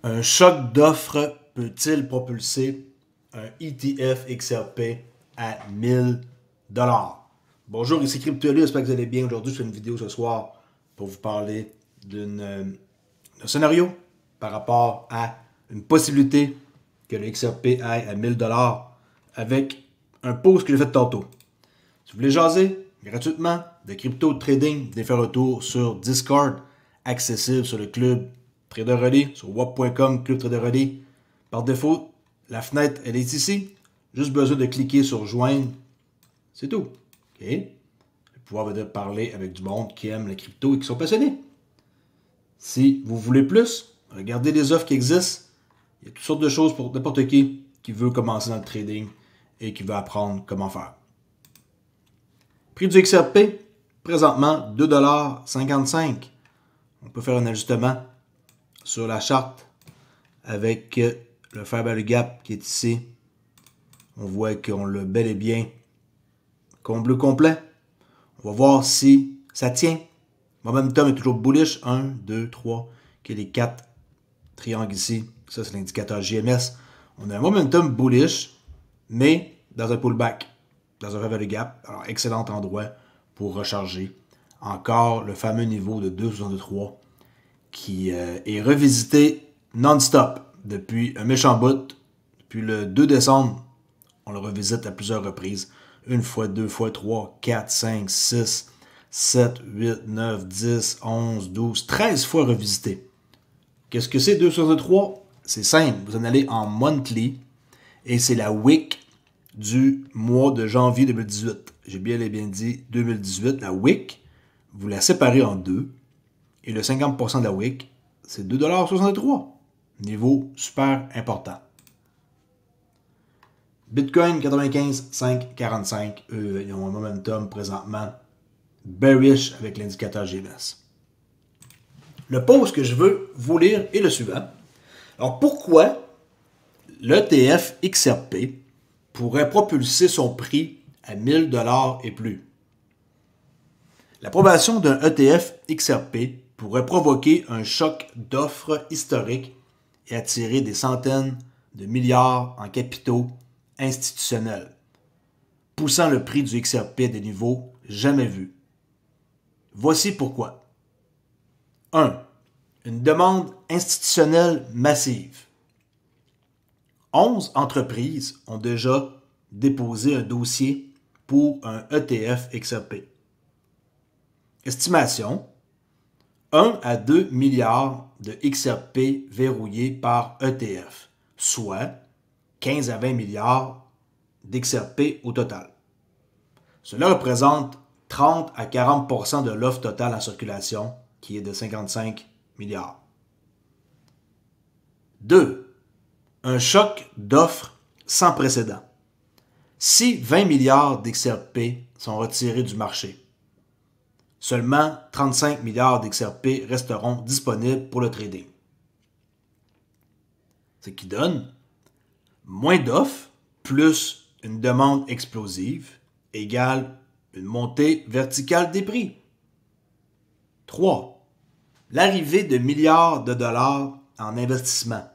Un choc d'offres peut-il propulser un ETF XRP à 1000 $? Bonjour, ici CryptoLu, j'espère que vous allez bien. Aujourd'hui, je fais une vidéo ce soir pour vous parler d'un scénario par rapport à une possibilité que le XRP aille à 1000 $ avec un post que j'ai fait tantôt. Si vous voulez jaser gratuitement de crypto trading, venez faire un tour sur Discord, accessible sur le club Trader Ready, sur wap.com, club Trader Ready. Par défaut, la fenêtre, elle est ici. Juste besoin de cliquer sur joindre. C'est tout. OK? Vous allez pouvoir venir parler avec du monde qui aime la crypto et qui sont passionnés. Si vous voulez plus, regardez les offres qui existent. Il y a toutes sortes de choses pour n'importe qui veut commencer dans le trading et qui veut apprendre comment faire. Prix du XRP, présentement 2,55 $. On peut faire un ajustement sur la charte avec le fair value gap qui est ici. On voit qu'on l'a bel et bien comblé complet. On va voir si ça tient. Momentum est toujours bullish. 1, 2, 3. Il y a les 4 triangles ici. Ça, c'est l'indicateur JMS. On a un momentum bullish, mais dans un pullback, dans un fair value gap. Alors, excellent endroit pour recharger. Encore le fameux niveau de 2,63 qui est revisité non-stop depuis un méchant bout. Depuis le 2 décembre, on le revisite à plusieurs reprises. Une fois, deux fois, 3, 4, 5, 6, 7, 8, 9, 10, 11, 12, 13 fois revisité. Qu'est-ce que c'est 2,63? C'est simple. Vous en allez en monthly et c'est la wick du mois de janvier 2018. J'ai bien et bien dit 2018. La wick, vous la séparez en deux. Et le 50% de la wick, c'est 2,63 $. Niveau super important. Bitcoin 95, 5, 45. Eux, ils ont un momentum présentement bearish avec l'indicateur GMS. Le post que je veux vous lire est le suivant. Alors, pourquoi l'ETF XRP pourrait propulser son prix à 1000 $ et plus? L'approbation d'un ETF XRP pourrait provoquer un choc d'offres historique et attirer des centaines de milliards en capitaux institutionnels, poussant le prix du XRP à des niveaux jamais vus. Voici pourquoi. 1. Une demande institutionnelle massive. 11 entreprises ont déjà déposé un dossier pour un ETF XRP. Estimation, 1 à 2 milliards de XRP verrouillés par ETF, soit 15 à 20 milliards d'XRP au total. Cela représente 30 à 40% de l'offre totale en circulation, qui est de 55 milliards. 2. Un choc d'offres sans précédent. Si 20 milliards d'XRP sont retirés du marché, seulement 35 milliards d'XRP resteront disponibles pour le trading. Ce qui donne moins d'offres plus une demande explosive égale une montée verticale des prix. 3. L'arrivée de milliards de dollars en investissement.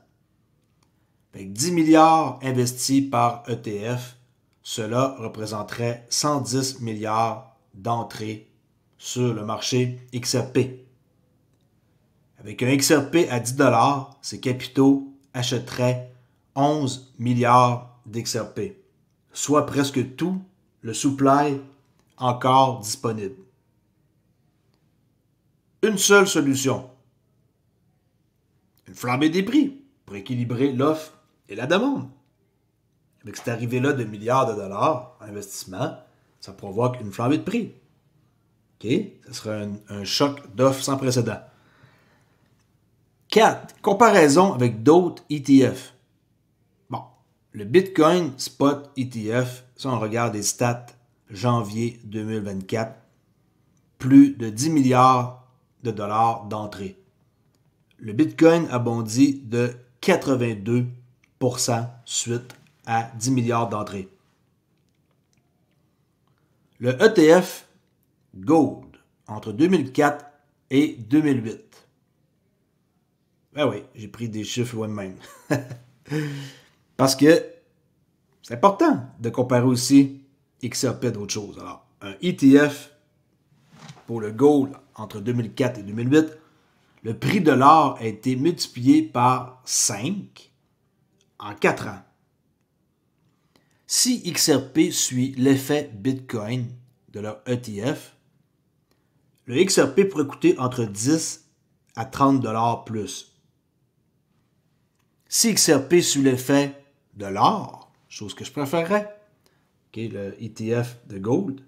Avec 10 milliards investis par ETF, cela représenterait 110 milliards d'entrées sur le marché XRP. Avec un XRP à 10 $, ces capitaux achèteraient 11 milliards d'XRP, soit presque tout le supply encore disponible. Une seule solution. Une flambée des prix pour équilibrer l'offre et la demande. Avec cette arrivée-là de milliards de dollars en investissement, ça provoque une flambée de prix. OK? Ce serait un choc d'offres sans précédent. 4. Comparaison avec d'autres ETF. Bon, le Bitcoin Spot ETF, si on regarde les stats janvier 2024, plus de 10 milliards de dollars d'entrée. Le Bitcoin a bondi de 82% suite à 10 milliards d'entrées. Le ETF Gold entre 2004 et 2008. Ben oui, j'ai pris des chiffres loin de même. Parce que c'est important de comparer aussi XRP à d'autres choses. Alors, un ETF pour le gold entre 2004 et 2008, le prix de l'or a été multiplié par 5 en 4 ans. Si XRP suit l'effet Bitcoin de leur ETF, le XRP pourrait coûter entre 10 à 30 $ plus. Si XRP suit l'effet de l'or, chose que je préférerais, le ETF de gold,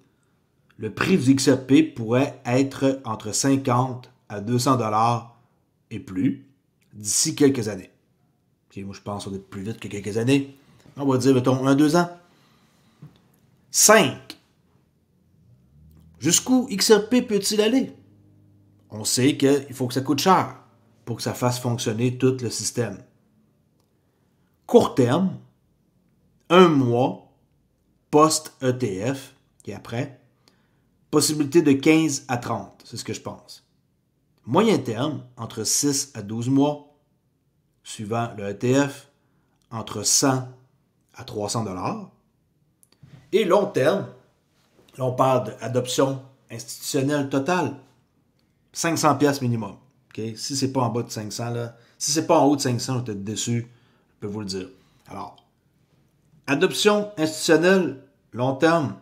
le prix du XRP pourrait être entre 50 à 200 $ et plus d'ici quelques années. Moi, je pense qu'on va être plus vite que quelques années. On va dire, mettons, 1-2 ans. 5. Jusqu'où XRP peut-il aller? On sait qu'il faut que ça coûte cher pour que ça fasse fonctionner tout le système. Court terme, 1 mois post-ETF, et après, possibilité de 15 à 30, c'est ce que je pense. Moyen terme, entre 6 à 12 mois, suivant le ETF, entre 100 à 300 $. Et long terme, là on parle d'adoption institutionnelle totale, 500 $ minimum. Okay? Si c'est pas en bas de 500, là, si c'est pas en haut de 500, je vais être déçu, je peux vous le dire. Alors, adoption institutionnelle, long terme,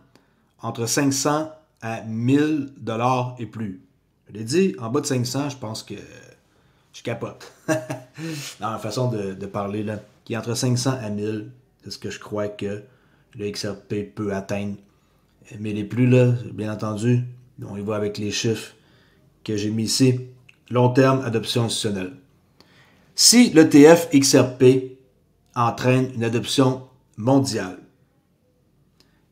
entre 500 à 1000 $ et plus. Je l'ai dit, en bas de 500, je pense que je capote. Dans la façon de parler, là, qui est entre 500 à 1000, c'est ce que je crois que le XRP peut atteindre. Mais les plus, là, bien entendu, on y va avec les chiffres que j'ai mis ici. Long terme, adoption institutionnelle. Si l'ETF XRP entraîne une adoption mondiale,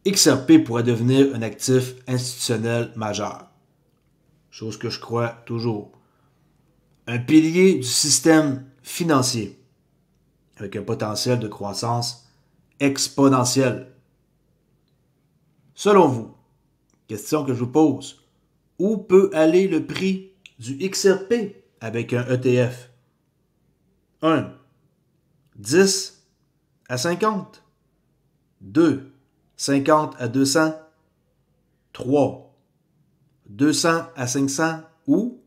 XRP pourrait devenir un actif institutionnel majeur. Chose que je crois toujours. Un pilier du système financier avec un potentiel de croissance exponentielle. Selon vous, question que je vous pose, où peut aller le prix du XRP avec un ETF? 1. 10 à 50. 2. 50 à 200. 3. 200 à 500 ou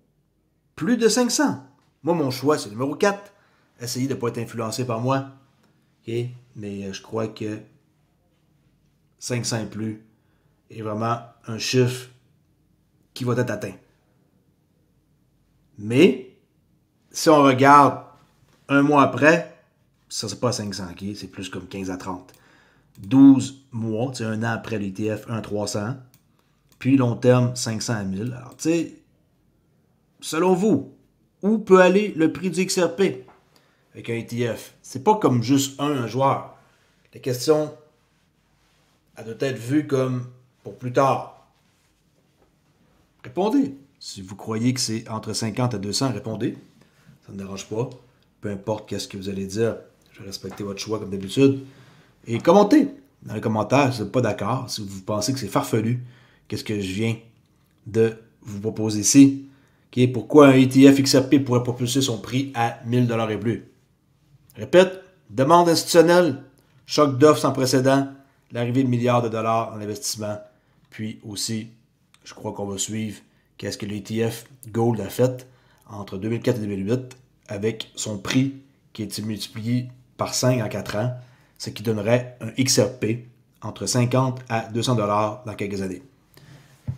plus de 500. Moi, mon choix, c'est le numéro 4. Essayez de ne pas être influencé par moi. Okay? Mais je crois que 500 et plus est vraiment un chiffre qui va être atteint. Mais, si on regarde un mois après, ça c'est pas 500, okay? C'est plus comme 15 à 30. 12 mois, c'est un an après l'ETF, 1 à 300. Puis long terme, 500 à 1000. Alors, tu sais, selon vous, où peut aller le prix du XRP avec un ETF? C'est pas comme juste un joueur. La question, elle doit être vue comme pour plus tard. Répondez. Si vous croyez que c'est entre 50 à 200, répondez. Ça ne me dérange pas. Peu importe qu'est-ce que vous allez dire, je vais respecter votre choix comme d'habitude. Et commentez dans les commentaires si vous n'êtes pas d'accord, si vous pensez que c'est farfelu, qu'est-ce que je viens de vous proposer ici. Okay, pourquoi un ETF XRP pourrait propulser son prix à 1000 $ et plus? Répète, demande institutionnelle, choc d'offres sans précédent, l'arrivée de milliards de dollars en investissement, puis aussi, je crois qu'on va suivre qu'est-ce que l'ETF Gold a fait entre 2004 et 2008 avec son prix qui a été multiplié par 5 en 4 ans, ce qui donnerait un XRP entre 50 à 200 $ dans quelques années.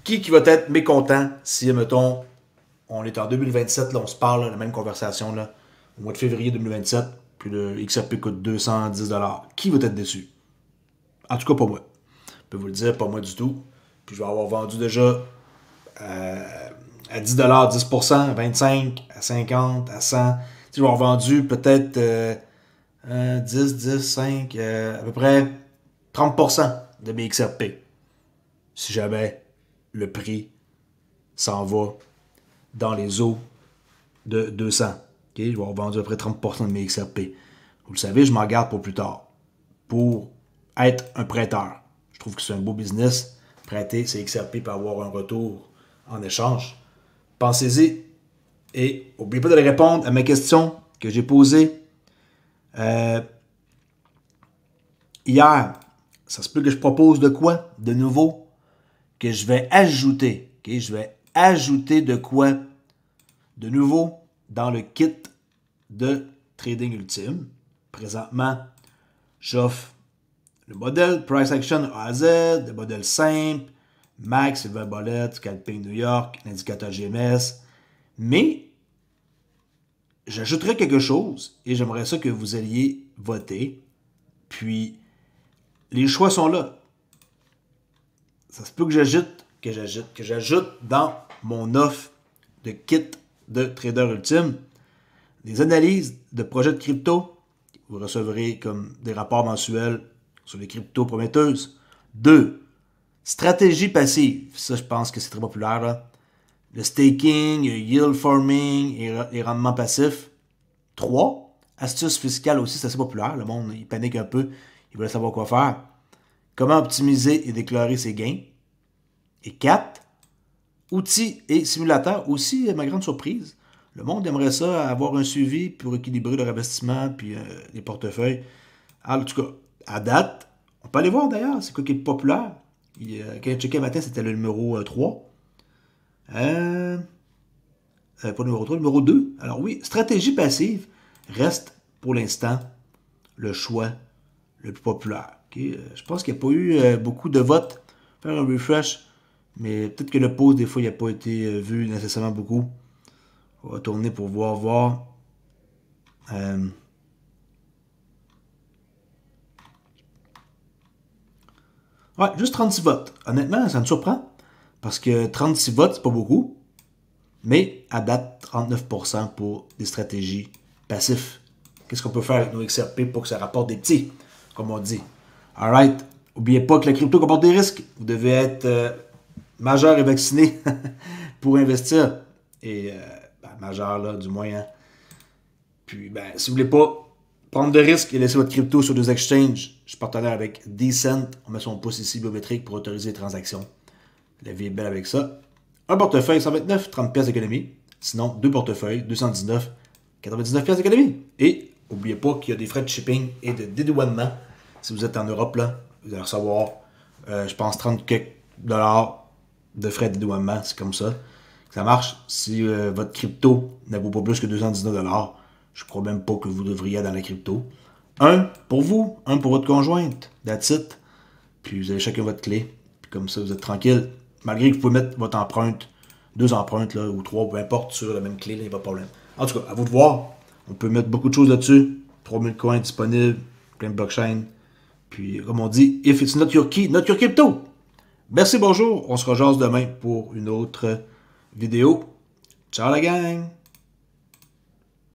Qui va être mécontent si, mettons, on est en 2027, là, on se parle, la même conversation, là, au mois de février 2027, puis le XRP coûte 210 $. Qui va être déçu? En tout cas, pas moi. Je peux vous le dire, pas moi du tout. Puis je vais avoir vendu déjà à 10 $, 10%, à 25, à 50, à 100. Je vais avoir vendu peut-être 10, 10, 5, à peu près 30% de mes XRP. Si jamais le prix s'en va dans les eaux de 200. Okay? Je vais avoir vendu à peu près 30% de mes XRP. Vous le savez, je m'en garde pour plus tard. Pour être un prêteur. Je trouve que c'est un beau business. Prêter ses XRP pour avoir un retour en échange. Pensez-y et n'oubliez pas de répondre à mes questions que j'ai posée hier. Ça se peut que je propose de quoi de nouveau que je vais ajouter. Okay? Je vais ajouter de quoi de nouveau dans le kit de Trading Ultime. Présentement, j'offre le modèle Price Action A à Z, le modèle simple, Max, Silver Bullet, Scalping New York, l'indicateur GMS. Mais j'ajouterai quelque chose et j'aimerais ça que vous alliez voter. Puis, les choix sont là. Ça se peut que j'ajoute dans mon offre de kit de Trader Ultime des analyses de projets de crypto. Vous recevrez comme des rapports mensuels sur les cryptos prometteuses. 2. Stratégie passive. Ça, je pense que c'est très populaire. Là. Le staking, yield farming et les rendements passifs. 3. Astuces fiscales aussi, c'est assez populaire. Le monde, il panique un peu. Il veut savoir quoi faire. Comment optimiser et déclarer ses gains. Et 4. Outils et simulateurs. Aussi, ma grande surprise, le monde aimerait ça, avoir un suivi pour équilibrer leur investissement puis les portefeuilles. Alors, en tout cas, à date, on peut aller voir d'ailleurs, c'est quoi qui est populaire. Quand j'ai checké le matin, c'était le numéro 3. Pas le numéro 3, le numéro 2. Alors oui, stratégie passive reste pour l'instant le choix le plus populaire. Okay? Je pense qu'il n'y a pas eu beaucoup de votes. Faire un refresh, mais peut-être que le post, des fois, il n'a pas été vu nécessairement beaucoup. On va tourner pour voir. Ouais, juste 36 votes. Honnêtement, ça me surprend. Parce que 36 votes, c'est pas beaucoup. Mais à date, 39% pour des stratégies passives. Qu'est-ce qu'on peut faire avec nos XRP pour que ça rapporte des petits, comme on dit. Alright. N'oubliez pas que la crypto comporte des risques. Vous devez être majeur et vacciné pour investir. Et majeur, là, du moins. Hein. Puis, si vous voulez pas prendre de risques et laisser votre crypto sur des exchanges, je suis partenaire avec Decent. On met son pouce ici biométrique pour autoriser les transactions. La vie est belle avec ça. Un portefeuille, 129, 30 pièces d'économie. Sinon, deux portefeuilles, 219, 99 pièces d'économie. Et n'oubliez pas qu'il y a des frais de shipping et de dédouanement. Si vous êtes en Europe, là, vous allez recevoir, je pense, 30 quelques dollars de frais de dédouanement. C'est comme ça que ça marche. Si votre crypto ne vaut pas plus que 219 dollars, je ne crois même pas que vous devriez aller dans la crypto. Un pour vous, un pour votre conjointe. That's it. Puis vous avez chacun votre clé. Puis comme ça, vous êtes tranquille. Malgré que vous pouvez mettre votre empreinte, 2 empreintes là, ou 3, peu importe, sur la même clé, il n'y a pas de problème. En tout cas, à vous de voir. On peut mettre beaucoup de choses là-dessus. 3000 coins disponibles, plein de blockchain. Puis, comme on dit, if it's not your key, not your crypto. Merci, bonjour. On se rejase demain pour une autre vidéo. Ciao la gang!